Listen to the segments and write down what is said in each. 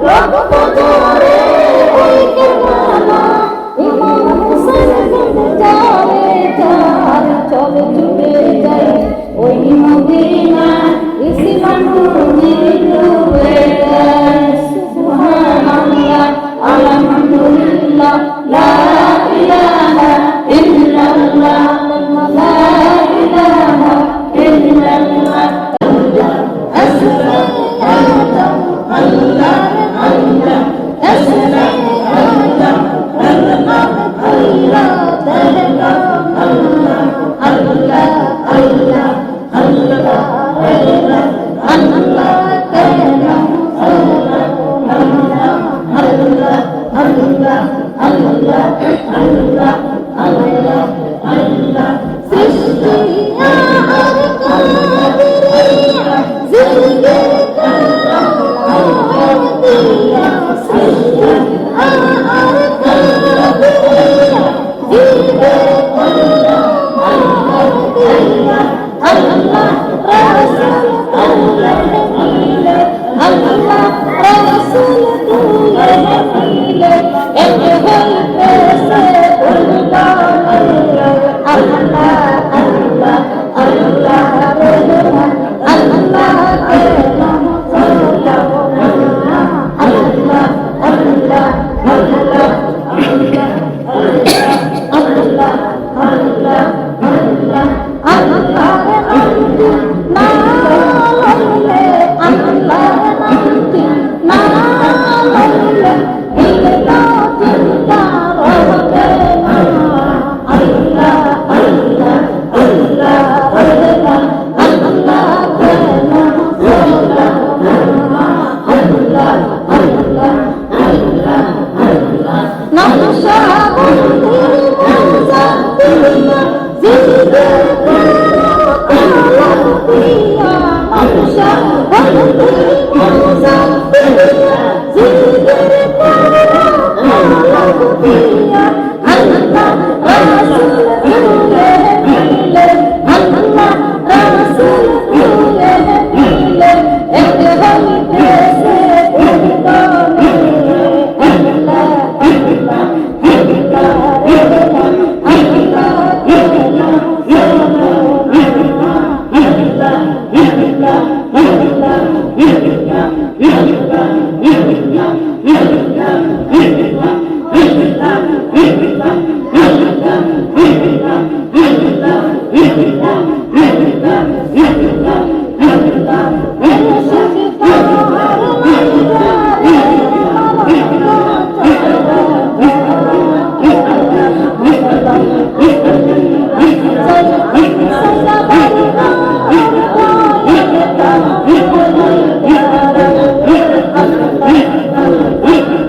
রক্ত ঝরে ওই কারবালা ইমাম হোসেন যারে যার চলো ছুটে যাই ওই মদিনা ইসলাম ডুবে যায় সুবহানাল্লাহ আলহামদুলিল্লাহ লা ইলাহা ইল্লাল্লাহ লা ইলাহা ইল্লাল্লাহ আল্লাহ আল্লাহ আসসালাম আল্লাহ আল্লাহ আল্লাহ আল্লাহ আল্লাহ আল্লাহ আল্লাহ আল্লাহ আল্লাহ আল্লাহ আল্লাহ আল্লাহ আল্লাহ সৃষ্টি আর কাদিরিয়া জিলগে কাদিরিয়া সৃষ্টি আর কাদিরিয়া জিলগে কাদিরিয়া আল্লাহ রাসূল আল্লাহ মিলে আল্লাহ রাসূল তুলে মিলে এক হইতে সে আল্লাহ আল্লাহ আল্লাহ আল্লাহ রহমান আল্লাহ কেলাম আল্লাহ আল্লাহ আল্লাহ আল্লাহ আল্লাহ আল্লাহ আল্লাহ আল্লাহ নামটি না লইলে আল্লাহ নামটি না লইলে দিলটা চিন্তা রবে না আল্লাহ আল্লাহ আল্লাহ রহমান আল্লাহ কেলাম আল্লাহ আল্লাহ আল্লাহ আল্লাহ আল্লাহ নকশা বন্দির মুজাদ্দিয়া জিলগে কাদিরিয়া নকশা বন্দির মুজাদ্দিয়া জিলগে কাদিরিয়া আল্লাহ রাসূল তুলে মিলে আল্লাহ রাসূল তুলে মিলে এক হইতে সে আল্লাহ আল্লাহ আল্লাহ আল্লাহ রহমান আল্লাহ কেলাম আল্লাহ আল্লাহ আল্লাহ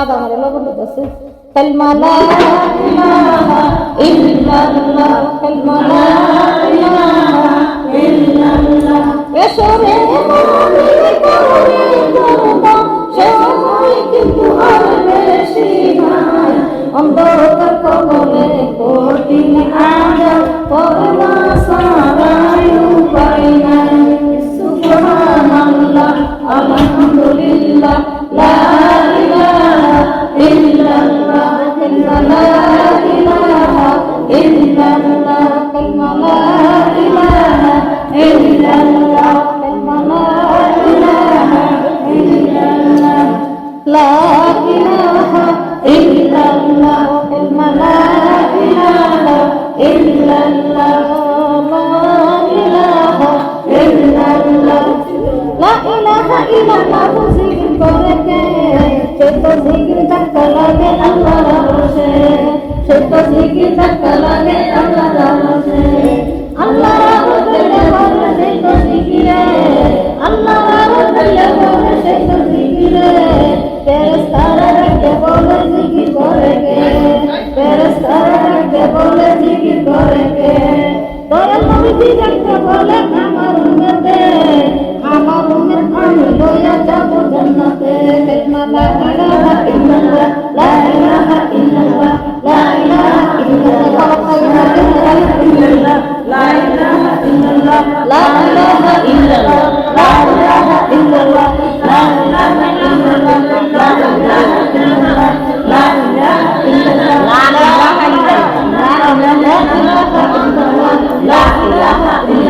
দাদা আমার লবণ দিতেছে কালিমা লা ইলাহা ইল্লাল্লাহ কালিমা লা ইলাহা ইল্লাল্লাহ এসো রে মুমিন করে করবা সময় কিন্তু আর বেশি নাই অন্ধকার কবরে কঠিন আযাব করবা সারাই উপায় নাই সুবহানাল্লাহ আলহামদুলিল্লাহ লা ইলাহা ইল্লাল্লাহ লা ইলাহা ইল্লাল্লাহ কালিমা লা ইলাহা ইল্লাল্লাহ কালিমা লা ইলাহা ইল্লাল্লাহ লা ইলাহা ইল্লাল্লাহ কালিমা লা ইলাহা ইল্লাল্লাহ লা ইলাহা ইল্লাল্লাহ জিকির করে কে সে তো জিকির ধাক্কা লাগে আল্লাহর রশে সে তো জিকির ধাক্কা লাগে আল্লাহর রশে আল্লাহর রশে বলে সে তো জিকিরে আল্লাহর রশে বলে সে তো জিকিরে ফেরেশতারা ডাকে বলে জিকির করে কে ফেরেশতারা ডাকে বলে জিকির করে কে দয়াল নবী ডাকে বলে আমার উম্মতে আমার উম্মত আমি লইয়া যাব জান্নাতে কালিমা লা ইলাহা ইল্লাল্লাহ লা ইলাহা ইল্লাল্লাহ লা ইলাহা ইল্লাল্লাহ লা ইলাহা ইল্লাল্লাহ লা ইলাহা ইল্লাল্লাহ লা ইলাহা ইল্লাল্লাহ লা ইলাহা ইল্লাল্লাহ লা ইলাহা ইল্লাল্লাহ লা ইলাহা ইল্লাল্লাহ লা ইলাহা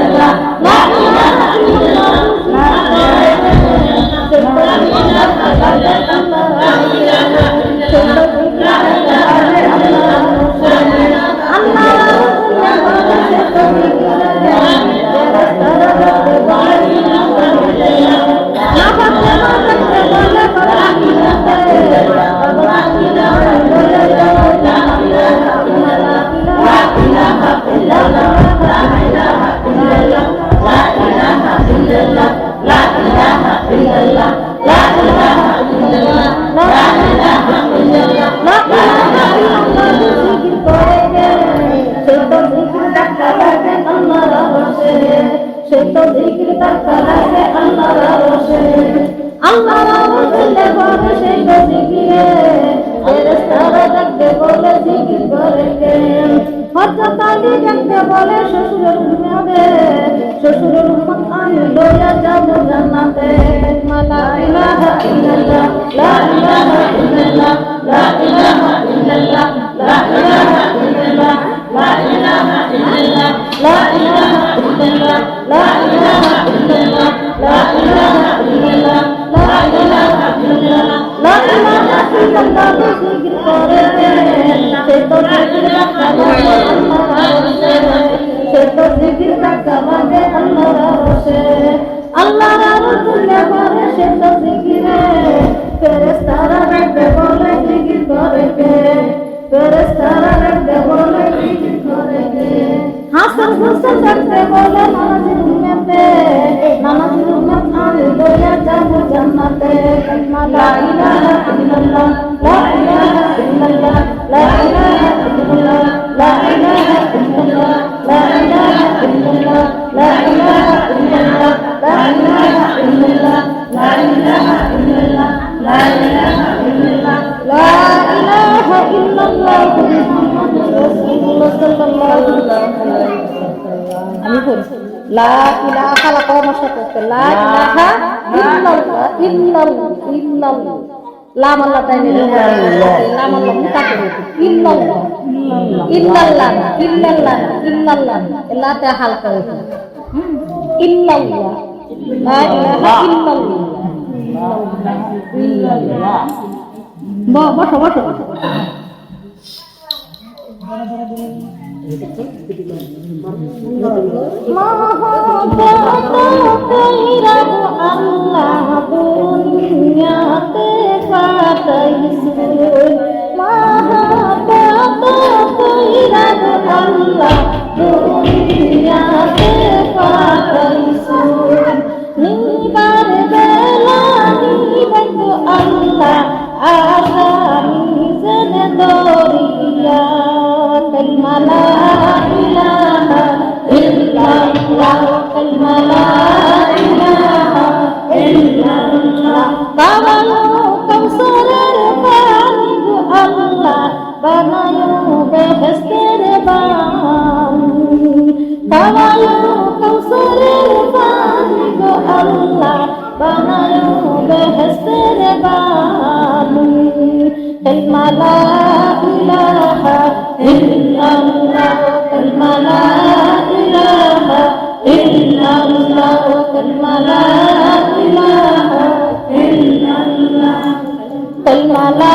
ইল্লাল্লাহ লা ইলাহা ইল্লাল্লাহ সে তো জিকির ধাক্কা লাগে আল্লাহর রশে আল্লাহর রশে বলে সে তো জিকিরে ফেরেশতারা ডাকতে বলে জিকির করে কে হযরত আলী ডাকতে বলে শ্বশুরের উম্মতে শ্বশুরের উম্মত আমি লইয়া যাব জান্নাতে লা ইলাহা ইল্লাল্লাহ লা ইলাহা ইল্লাল্লাহ লা ইলাহা ইল্লাল্লাহ লা ইলাহা ইল্লাল্লাহ লা ইলাহা ইল্লাল্লাহ লা ইলাহা ইল্লাল্লাহ লা ইলাহা ইল্লাল্লাহ লা ইলাহা ইল্লাল্লাহ লা ইলাহা ইল্লাল্লাহ লা ইলাহা ইল্লাল্লাহ জিকির করে সে তো জিকির ধাক্কা লাগে আল্লাহর রশে সে তো জিকির ধাক্কা লাগে আল্লাহর রশে আল্লাহর রশে বলে সে তো জিকিরে ফেরেশতারা ডাকতে বলে জিকির করে কে ফেরেশতারা ডাকতে বলে জিকির করে কে হাসান হোসেন ডাকতে বলে নানাজির উম্মতে নানাজির উম্মত আমি লইয়া যাব জান্নাতে কালিমা লা ইলাহা ইল্লাল্লাহ লা ইলাহা ইল্লাল্লাহ লা ইলাহা ইল্লাল্লাহ লা ইলাহা ইল্লাল্লাহ লা ইলাহা ইল্লাল্লাহ লা ইলাহা ইল্লাল্লাহ লা ইলাহা ইল্লাল্লাহ লা ইলাহা ইল্লাল্লাহ লা ইলাহা ইল্লাল্লাহ লা ইলাহা ইল্লাল্লাহ মুহাম্মাদুর রাসূলুল্লাহ সাল্লাল্লাহু আলাইহি ওয়াসাল্লাম আমি বলছি লা ইলাহা লা কওমার সাথে লা ইলাহা ইল্লাল্লাহ ইল্লাল্লাহ ইল্লাল্লাহ লাম আল্লাহ তাইলে লাম আল্লাহ মুতাকাব্বির ইল্লাল্লাহ ইল্লাল্লাহ ইল্লাল্লাহ ইল্লাল্লাহ লাতে হালকা হইছে ইল্লাল্লাহ লা ইলাহা ইল্লাল্লাহ ইল্লাল্লাহ বসো বসো আল্লাহ দুনিয়াতে পাঠাইছে মহাব্বত কইরা আল্লাহ দুনিয়াতে পাঠাইছে নিবার বেলা নিবাই আল্লাহ আশা লা ইলাহা ইল্লাল্লাহ কালিমা লা ইলাহা ইল্লাল্লাহ কাওয়ালো কাউসারের পানি গো আল্লাহ বানায়ো বেহেশতের বানি কাওয়ালো কাউসারের পানি গো আল্লাহ বানায়ো বেহেশতের বানি কালিমা লা ইলাহা ইল্লাল্লাহ কালিমা লা ইলাহা ইল্লাল্লাহ কালিমা লা ইলাহা ইল্লাল্লাহ কালিমা লা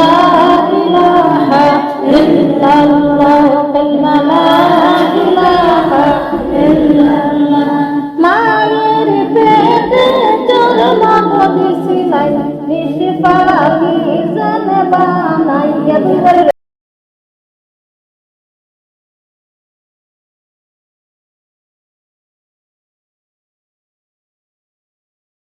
ইলাহা ইল্লাল্লাহ কালিমা লা ইলাহা ইল্লাল্লাহ